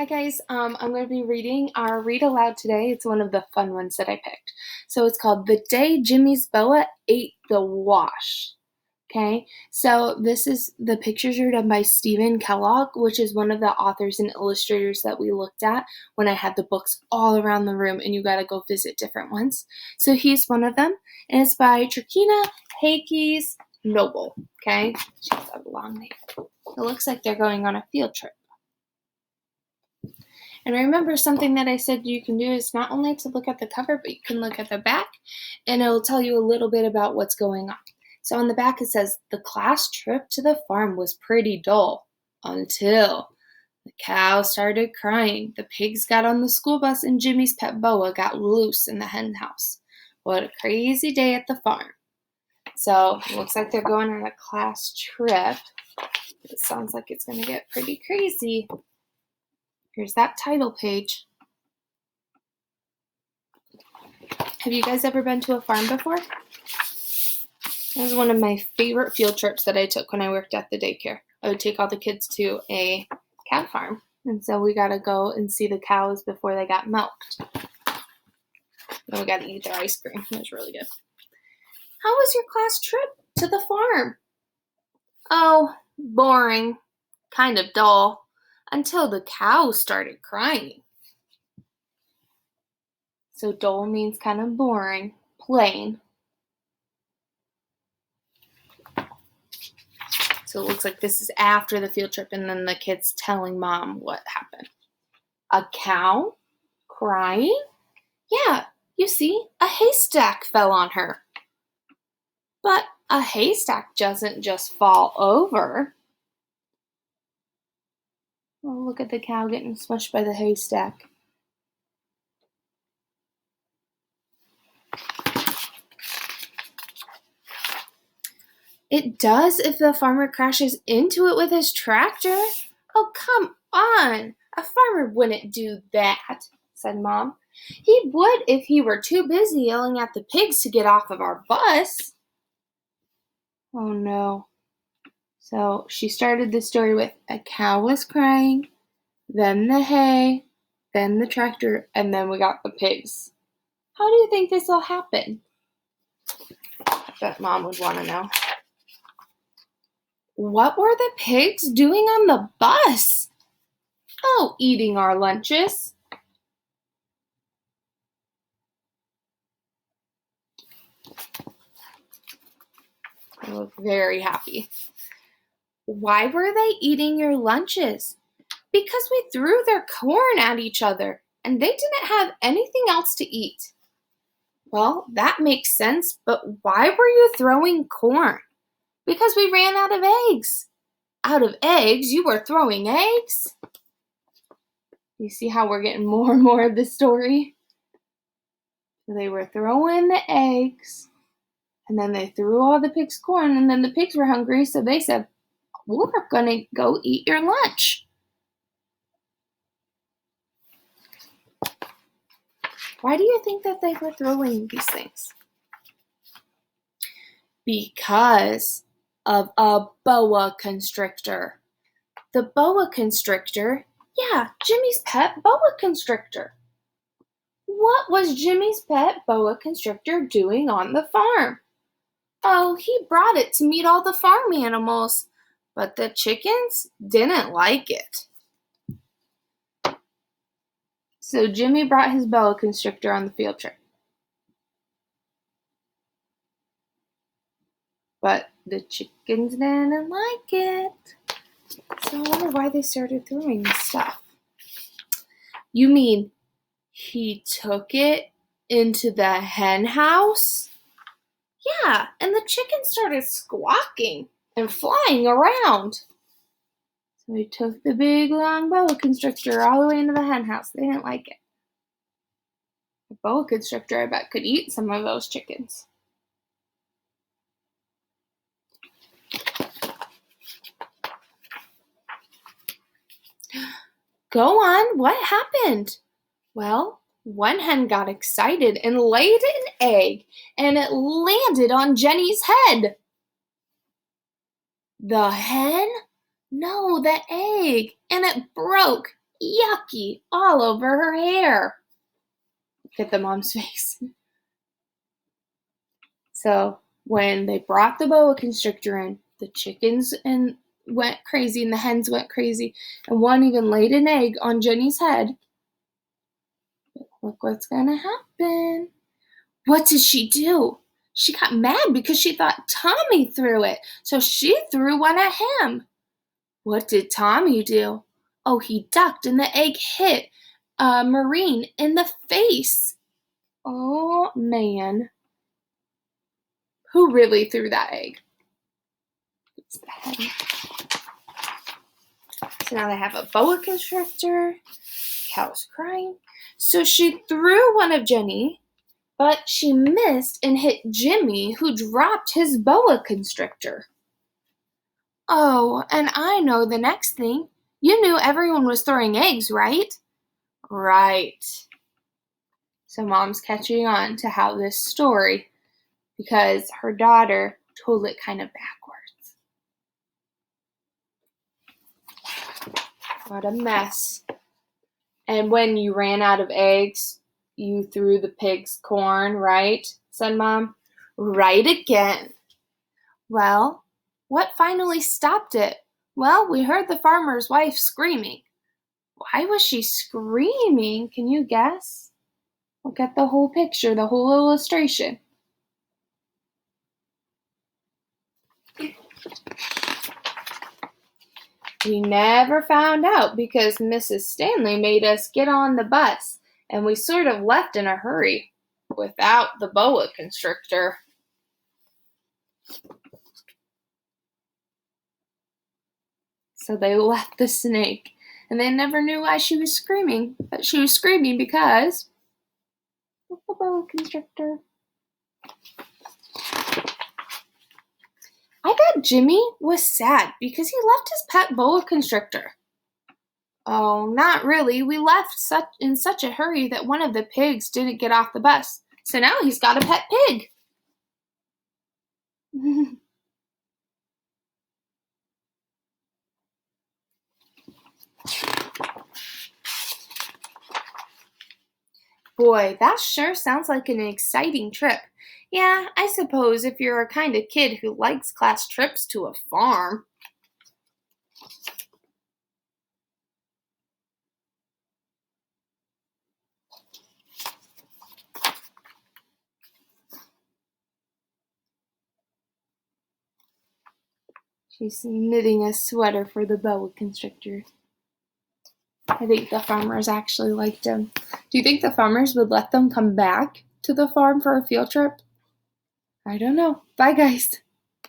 Hi guys, I'm going to be reading our read aloud today. It's one of the fun ones that I picked. So it's called The Day Jimmy's Boa Ate the Wash. Okay, so the pictures are done by Stephen Kellogg, which is one of the authors and illustrators that we looked at when I had the books all around the room and you got to go visit different ones. So he's one of them, and it's by Trinka, Hakes, Noble. Okay, she has a long name. It looks like they're going on a field trip. And remember, something that I said you can do is not only to look at the cover, but you can look at the back, and it'll tell you a little bit about what's going on. So on the back it says, the class trip to the farm was pretty dull until the cow started crying, the pigs got on the school bus, and Jimmy's pet boa got loose in the hen house. What a crazy day at the farm. So it looks like they're going on a class trip. It sounds like it's going to get pretty crazy. Here's that title page. Have you guys ever been to a farm before? That was one of my favorite field trips that I took when I worked at the daycare. I would take all the kids to a cow farm. And so we got to go and see the cows before they got milked. And we got to eat their ice cream. It was really good. How was your class trip to the farm? Oh, boring. Kind of dull. Until the cows started crying. So dull means kind of boring, plain. So it looks like this is after the field trip, and then the kids telling mom what happened. A cow crying? Yeah, you see, a haystack fell on her. But a haystack doesn't just fall over. Oh, look at the cow getting smushed by the haystack. It does if the farmer crashes into it with his tractor. Oh, come on. A farmer wouldn't do that, said Mom. He would if he were too busy yelling at the pigs to get off of our bus. Oh, no. So she started the story with a cow was crying, then the hay, then the tractor, and then we got the pigs. How do you think this will happen? I bet Mom would want to know. What were the pigs doing on the bus? Oh, eating our lunches. They look very happy. Why were they eating your lunches? Because we threw their corn at each other, and they didn't have anything else to eat. Well, that makes sense, but why were you throwing corn? Because we ran out of eggs. Out of eggs? You were throwing eggs? You see how we're getting more and more of this story? They were throwing the eggs, and then they threw all the pigs' corn, and then the pigs were hungry, so they said, we're going to go eat your lunch. Why do you think that they were throwing these things? Because of a boa constrictor. The boa constrictor? Yeah, Jimmy's pet boa constrictor. What was Jimmy's pet boa constrictor doing on the farm? Oh, he brought it to meet all the farm animals, but the chickens didn't like it. So Jimmy brought his boa constrictor on the field trip. But the chickens didn't like it. So I wonder why they started throwing this stuff. You mean he took it into the hen house? Yeah, and the chickens started squawking and flying around. So he took the big long boa constrictor all the way into the hen house. They didn't like it. The boa constrictor, I bet, could eat some of those chickens. Go on, what happened? Well, one hen got excited and laid an egg, and it landed on Jenny's head. The hen? No, the egg, and it broke. yucky all over her hair. Look at the mom's face. So when they brought the boa constrictor in, the chickens went crazy and the hens went crazy, and one even laid an egg on Jenny's head. But look what's gonna happen. What did she do? She got mad because she thought Tommy threw it, so she threw one at him. What did Tommy do? Oh, he ducked and the egg hit Maureen in the face. Oh, man. Who really threw that egg? It's the hen. So now they have a boa constrictor. Cow's crying. So she threw one of Jenny, but she missed and hit Jimmy, who dropped his boa constrictor. Oh, and I know the next thing. You knew everyone was throwing eggs, right? Right. So Mom's catching on to how this story, because her daughter told it kind of backwards. What a mess. And when you ran out of eggs, you threw the pig's corn, right? Said Mom. Right again. Well, what finally stopped it? Well, we heard the farmer's wife screaming. Why was she screaming? Can you guess? Look at the whole picture, the whole illustration. We never found out because Mrs. Stanley made us get on the bus, and we sort of left in a hurry without the boa constrictor. So they left the snake, and they never knew why she was screaming, but she was screaming because of the boa constrictor. I bet Jimmy was sad because he left his pet boa constrictor. Oh, not really. We left in such a hurry that one of the pigs didn't get off the bus. So now he's got a pet pig. Boy, that sure sounds like an exciting trip. Yeah, I suppose if you're a kind of kid who likes class trips to a farm. She's knitting a sweater for the boa constrictor. I think the farmers actually liked him. Do you think the farmers would let them come back to the farm for a field trip? I don't know. Bye, guys.